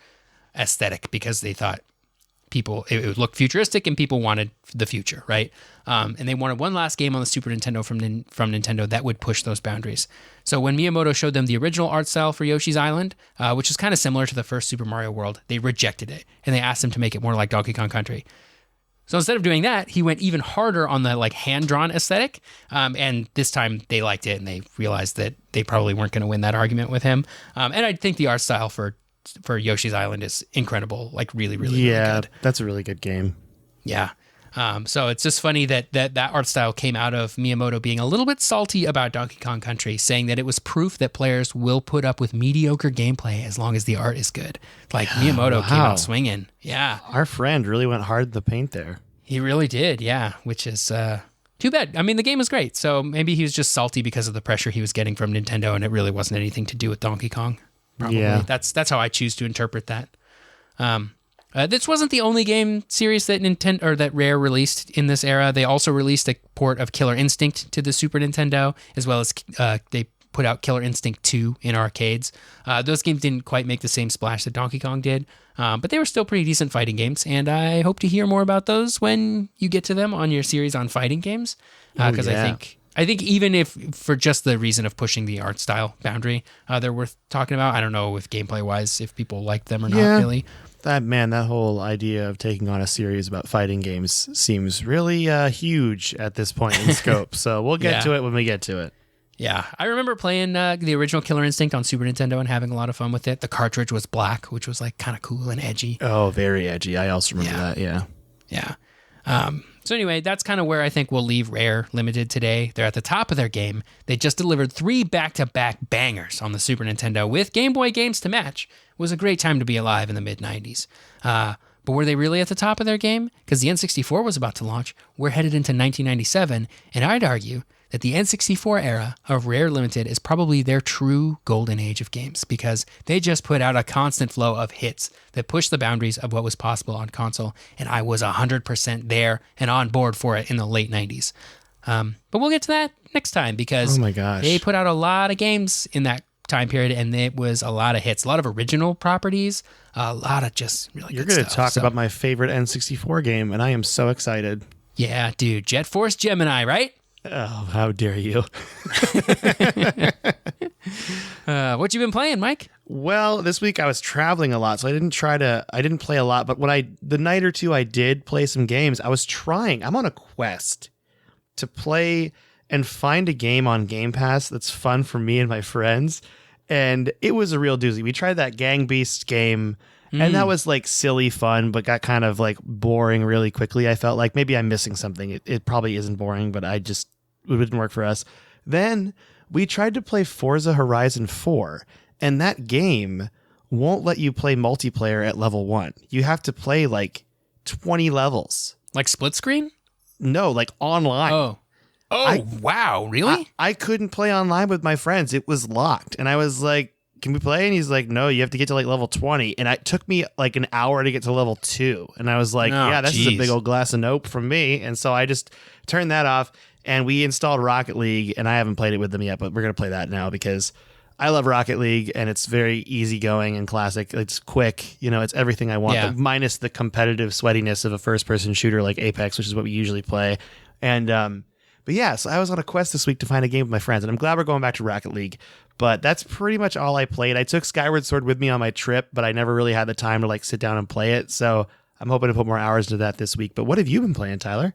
B: aesthetic because they thought it looked futuristic and people wanted the future, right? And they wanted one last game on the Super Nintendo from Nintendo that would push those boundaries. So when Miyamoto showed them the original art style for Yoshi's Island, which is kind of similar to the first Super Mario World, they rejected it and they asked him to make it more like Donkey Kong Country. So instead of doing that, he went even harder on the like hand-drawn aesthetic. And this time they liked it and they realized that they probably weren't going to win that argument with him. And I think the art style for Yoshi's Island is incredible, like really, really, really good.
A: That's a really good game.
B: Yeah. So it's just funny that art style came out of Miyamoto being a little bit salty about Donkey Kong Country, saying that it was proof that players will put up with mediocre gameplay as long as the art is good. Like Miyamoto came out swinging. Yeah.
A: Our friend really went hard in the paint there.
B: He really did. Yeah. Which is too bad. I mean, the game was great. So maybe he was just salty because of the pressure he was getting from Nintendo and it really wasn't anything to do with Donkey Kong. Probably. Yeah. That's how I choose to interpret that. This wasn't the only game series that that Rare released in this era. They also released a port of Killer Instinct to the Super Nintendo, as well as they put out Killer Instinct 2 in arcades. Those games didn't quite make the same splash that Donkey Kong did, but they were still pretty decent fighting games, and I hope to hear more about those when you get to them on your series on fighting games, because I think even if for just the reason of pushing the art style boundary, they're worth talking about. I don't know if gameplay-wise, if people like them or not, really.
A: That whole idea of taking on a series about fighting games seems really huge at this point in scope. So we'll get to it when we get to it.
B: Yeah, I remember playing the original Killer Instinct on Super Nintendo and having a lot of fun with it. The cartridge was black, which was like kind of cool and edgy.
A: Oh, very edgy. I also remember that,
B: Yeah. So anyway, that's kind of where I think we'll leave Rare Limited today. They're at the top of their game. They just delivered 3 back-to-back bangers on the Super Nintendo with Game Boy games to match. It was a great time to be alive in the mid-90s. But were they really at the top of their game? Because the N64 was about to launch. We're headed into 1997, and I'd argue that the N64 era of Rare Limited is probably their true golden age of games because they just put out a constant flow of hits that pushed the boundaries of what was possible on console, and I was 100% there and on board for it in the late 90s. But we'll get to that next time because they put out a lot of games in that time period, and it was a lot of hits, a lot of original properties, a lot of just really good stuff.
A: You're going to talk about my favorite N64 game, and I am so excited.
B: Yeah, dude, Jet Force Gemini, right?
A: Oh, how dare you.
B: What you been playing, Mike?
A: Well, this week I was traveling a lot, so I didn't play a lot, but the night or two I did play some games, I'm on a quest to play and find a game on Game Pass that's fun for me and my friends, and it was a real doozy. We tried that Gang Beasts game, and that was like silly fun, but got kind of like boring really quickly. I felt like maybe I'm missing something. It probably isn't boring, but it didn't work for us. Then we tried to play Forza Horizon 4, and that game won't let you play multiplayer at level 1. You have to play like 20 levels.
B: Like split screen?
A: No, like online.
B: Wow, really?
A: I couldn't play online with my friends. It was locked. And I was like, can we play? And he's like, no, you have to get to like level 20. And it took me like an hour to get to level 2. And I was like, this is a big old glass of nope from me. And so I just turned that off, and we installed Rocket League, and I haven't played it with them yet, but we're going to play that now because I love Rocket League, and it's very easygoing and classic. It's quick. It's everything I want, minus the competitive sweatiness of a first-person shooter like Apex, which is what we usually play. And so I was on a quest this week to find a game with my friends, and I'm glad we're going back to Rocket League. But that's pretty much all I played. I took Skyward Sword with me on my trip, but I never really had the time to like sit down and play it. So I'm hoping to put more hours into that this week. But what have you been playing, Tyler?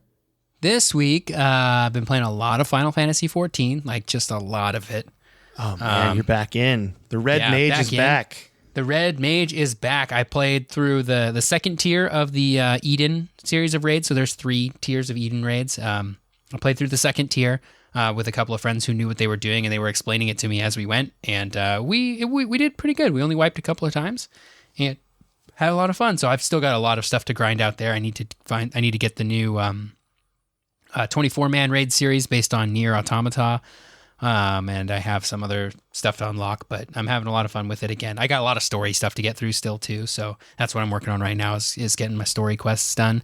B: This week, I've been playing a lot of Final Fantasy XIV, like just a lot of it.
A: Oh man, you're back in. The Red Mage is back.
B: The Red Mage is back. I played through the second tier of the Eden series of raids. So there's 3 tiers of Eden raids. I played through the second tier with a couple of friends who knew what they were doing, and they were explaining it to me as we went. And we did pretty good. We only wiped a couple of times and had a lot of fun. So I've still got a lot of stuff to grind out there. I need to get the new 24-man raid series based on Nier Automata. And I have some other stuff to unlock, but I'm having a lot of fun with it again. I got a lot of story stuff to get through still too, so that's what I'm working on right now is getting my story quests done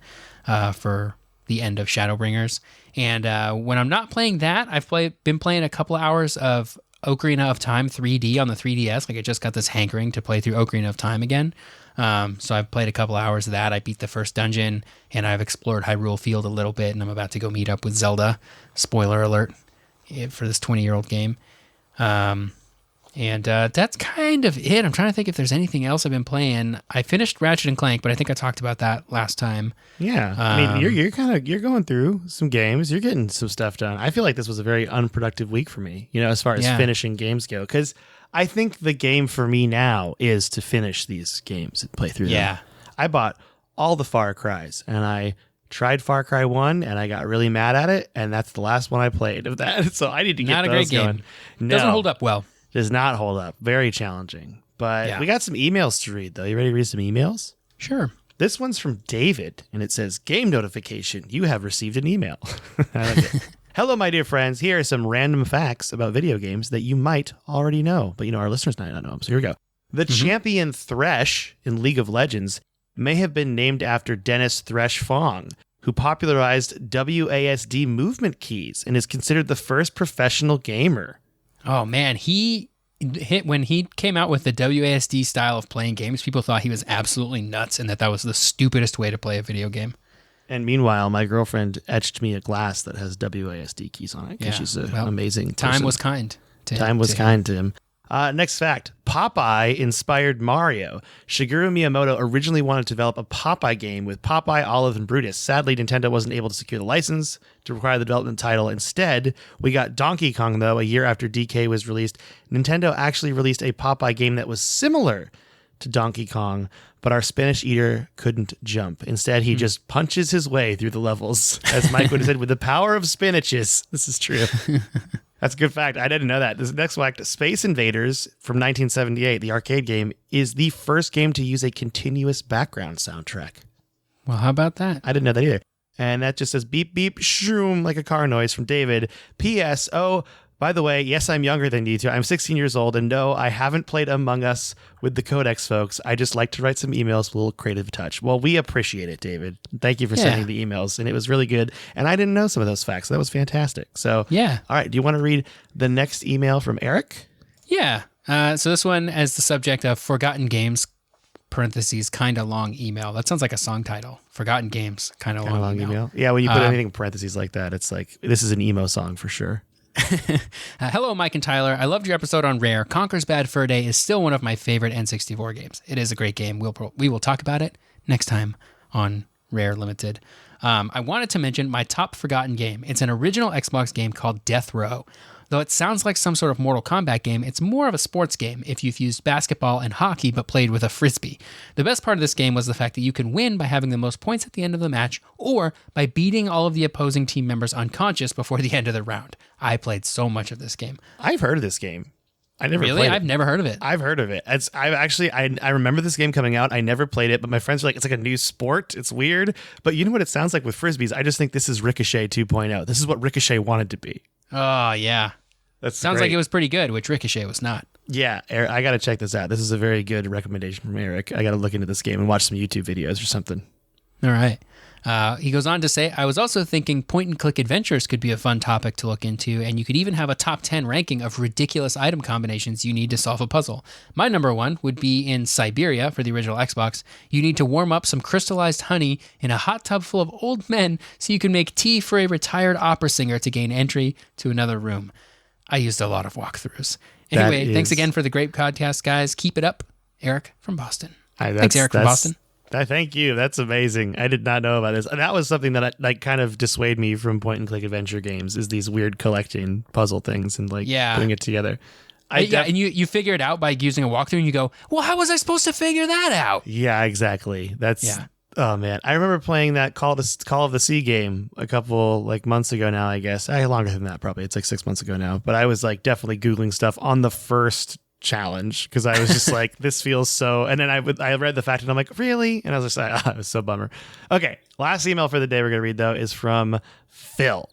B: for the end of Shadowbringers. And when I'm not playing that, I've been playing a couple of hours of Ocarina of Time 3D on the 3DS. Like I just got this hankering to play through Ocarina of Time again. So I've played a couple hours of that. I beat the first dungeon, and I've explored Hyrule Field a little bit, and I'm about to go meet up with Zelda. Spoiler alert for this 20-year-old game. And that's kind of it. I'm trying to think if there's anything else I've been playing. I finished Ratchet and Clank, but I think I talked about that last time.
A: Yeah, I mean, you're going through some games. You're getting some stuff done. I feel like this was a very unproductive week for me, as far as finishing games go, because I think the game for me now is to finish these games and play through them.
B: Yeah.
A: I bought all the Far Cries, and I tried Far Cry 1, and I got really mad at it, and that's the last one I played of that. So I need to get
B: Not a
A: those
B: great
A: going.
B: game.
A: No,
B: Doesn't hold up well.
A: Does not hold up. Very challenging. But we got some emails to read, though. You ready to read some emails?
B: Sure.
A: This one's from David, and it says, "Game notification. You have received an email." I like it. "Hello, my dear friends. Here are some random facts about video games that you might already know, but our listeners might not know them. So here we go. The champion Thresh in League of Legends may have been named after Dennis Thresh Fong, who popularized WASD movement keys and is considered the first professional gamer."
B: Oh, man. When he came out with the WASD style of playing games, people thought he was absolutely nuts and that was the stupidest way to play a video game.
A: And meanwhile, my girlfriend etched me a glass that has WASD keys on it because she's an amazing person.
B: Time was kind to
A: him. Next fact. Popeye inspired Mario. Shigeru Miyamoto originally wanted to develop a Popeye game with Popeye, Olive, and Brutus. Sadly, Nintendo wasn't able to secure the license to require the development title. Instead, we got Donkey Kong, though. A year after DK was released, Nintendo actually released a Popeye game that was similar to Donkey Kong, but our Spanish eater couldn't jump. Instead, he just punches his way through the levels, as Mike would have said, with the power of spinaches. This is true. That's a good fact. I didn't know that. This next fact, Space Invaders from 1978, the arcade game, is the first game to use a continuous background soundtrack.
B: Well, how about that?
A: I didn't know that either. And that just says beep, beep, shroom, like a car noise from David. P.S. Oh, by the way, yes, I'm younger than you two. I'm 16 years old, and no, I haven't played Among Us with the Codex folks. I just like to write some emails with a little creative touch. Well, we appreciate it, David. Thank you for sending the emails, and it was really good. And I didn't know some of those facts. So that was fantastic. So, all right, do you want to read the next email from Eric?
B: Yeah. So this one has the subject of Forgotten Games, parentheses, kind of long email. That sounds like a song title. Forgotten Games, kind of long email.
A: Yeah, when you put anything in parentheses like that, it's like, this is an emo song for sure.
B: Hello, Mike and Tyler. I loved your episode on Rare. Conker's Bad Fur Day is still one of my favorite N64 games. It is a great game. We will talk about it next time on Rare Limited. I wanted to mention my top forgotten game. It's an original Xbox game called Death Row. Though it sounds like some sort of Mortal Kombat game, it's more of a sports game if you've used basketball and hockey but played with a frisbee. The best part of this game was the fact that you can win by having the most points at the end of the match or by beating all of the opposing team members unconscious before the end of the round. I played so much of this game.
A: I've heard of this game. I never
B: really?
A: played it.
B: I've never heard of it.
A: I've heard of it. I remember this game coming out. I never played it, but my friends are like, it's like a new sport. It's weird. But you know what it sounds like with frisbees? I just think this is Ricochet 2.0. This is what Ricochet wanted to be.
B: Oh, yeah.
A: That's
B: Sounds
A: great.
B: like it was pretty good, which Ricochet was not.
A: Yeah, Eric, I got to check this out. This is a very good recommendation from Eric. I got to look into this game and watch some YouTube videos or something.
B: All right. He goes on to say, I was also thinking point-and-click adventures could be a fun topic to look into, and you could even have a top 10 ranking of ridiculous item combinations you need to solve a puzzle. My number one would be in Siberia for the original Xbox. You need to warm up some crystallized honey in a hot tub full of old men so you can make tea for a retired opera singer to gain entry to another room. I used a lot of walkthroughs. Anyway, thanks again for the great podcast, guys. Keep it up. Eric from Boston. Thanks, Eric from Boston.
A: Thank you. That's amazing. I did not know about this. That was something that kind of dissuaded me from point-and-click adventure games, is these weird collecting puzzle things and putting it together.
B: And you figure it out by using a walkthrough, and you go, well, how was I supposed to figure that out?
A: Yeah, exactly. Oh, man. I remember playing that Call of the Sea game a couple months ago now, I guess. Longer than that, probably. It's 6 months ago now. But I was definitely Googling stuff on the first challenge because I was just like, this feels so... And then I read the fact and I'm like, really? And I was just like, it was so bummer. Okay, last email for the day we're going to read, though, is from Phil.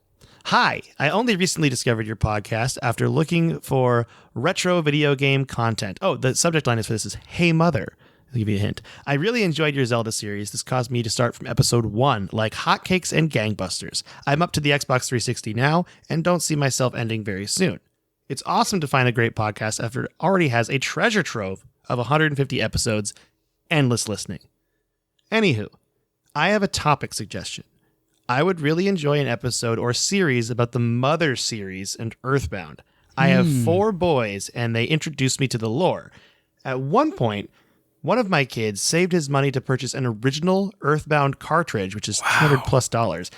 A: Hi, I only recently discovered your podcast after looking for retro video game content. Oh, the subject line for this is, Hey Mother. I'll give you a hint. I really enjoyed your Zelda series. This caused me to start from episode 1, like hotcakes and gangbusters. I'm up to the Xbox 360 now and don't see myself ending very soon. It's awesome to find a great podcast after it already has a treasure trove of 150 episodes, endless listening. Anywho, I have a topic suggestion. I would really enjoy an episode or series about the Mother series and Earthbound. I have 4 boys, and they introduced me to the lore. At one point, one of my kids saved his money to purchase an original Earthbound cartridge, which is $200+.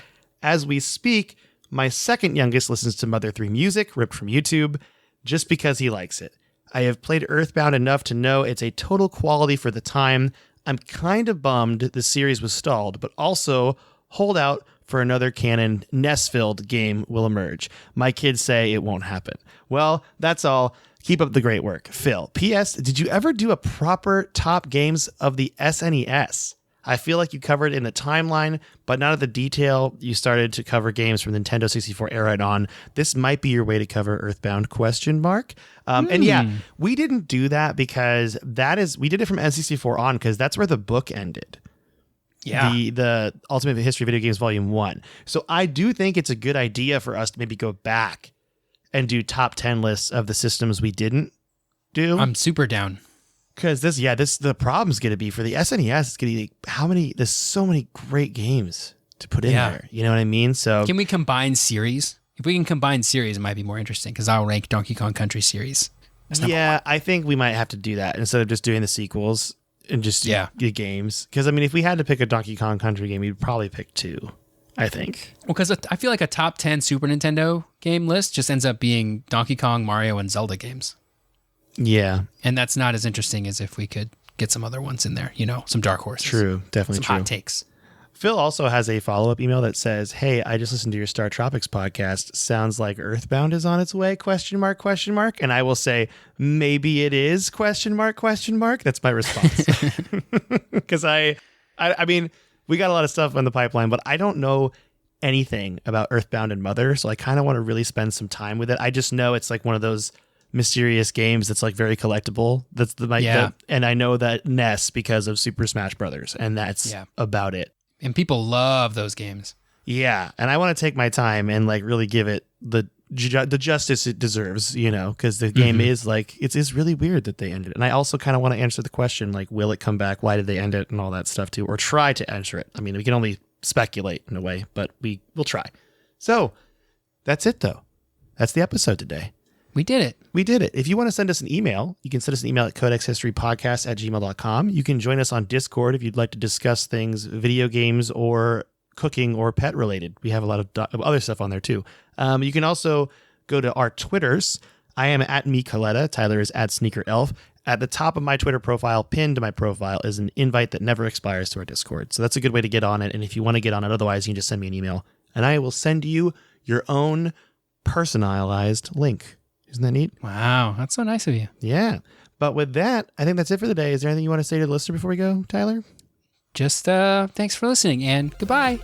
A: As we speak, my second youngest listens to Mother 3 music, ripped from YouTube, just because he likes it. I have played Earthbound enough to know it's a total quality for the time. I'm kind of bummed the series was stalled, but also hold out for another canon NES-filled game will emerge. My kids say it won't happen. Well, that's all. Keep up the great work. Phil. P.S. Did you ever do a proper top games of the SNES? I feel like you covered in the timeline, but not at the detail you started to cover games from the Nintendo 64 era and on. This might be your way to cover Earthbound ? And yeah, we didn't do that because we did it from N64 on because that's where the book ended.
B: Yeah.
A: The Ultimate History of Video Games Volume 1. So I do think it's a good idea for us to maybe go back and do top 10 lists of the systems we didn't do.
B: I'm super down.
A: Because the problem's going to be for the SNES, it's going to be there's so many great games to put in there. You know what I mean? So
B: can we combine series? If we can combine series, it might be more interesting because I'll rank Donkey Kong Country series.
A: Yeah, I think we might have to do that instead of just doing the sequels and just do games. Because, I mean, if we had to pick a Donkey Kong Country game, we'd probably pick 2, I think.
B: Well, because I feel like a top 10 Super Nintendo game list just ends up being Donkey Kong, Mario, and Zelda games.
A: Yeah.
B: And that's not as interesting as if we could get some other ones in there, some dark horses.
A: True, definitely
B: some
A: true.
B: hot takes.
A: Phil also has a follow-up email that says, "Hey, I just listened to your Star Tropics podcast. Sounds like Earthbound is on its way, ? And I will say, maybe it is, ? That's my response. Because I mean, we got a lot of stuff in the pipeline, but I don't know anything about Earthbound and Mother, so I kind of want to really spend some time with it. I just know it's like one of those mysterious games that's like very collectible. And I know that NES because of Super Smash Brothers, and that's about it.
B: And people love those games.
A: Yeah, and I want to take my time and like really give it the justice it deserves, because the game is like it's really weird that they ended it. And I also kind of want to answer the question like, will it come back? Why did they end it? And all that stuff too, or try to answer it. I mean, we can only speculate in a way, but we will try. So that's it, though. That's the episode today.
B: We did it.
A: If you want to send us an email, you can send us an email at codexhistorypodcast@gmail.com. You can join us on Discord if you'd like to discuss things, video games or cooking or pet related. We have a lot of other stuff on there too. You can also go to our Twitters. I am at @mecoletta. Tyler is at SneakerElf. At the top of my Twitter profile, pinned to my profile, is an invite that never expires to our Discord. So that's a good way to get on it. And if you want to get on it, otherwise you can just send me an email and I will send you your own personalized link. Isn't that neat?
B: Wow, that's so nice of you.
A: Yeah. But with that, I think that's it for the day. Is there anything you want to say to the listener before we go, Tyler?
B: Just thanks for listening and goodbye.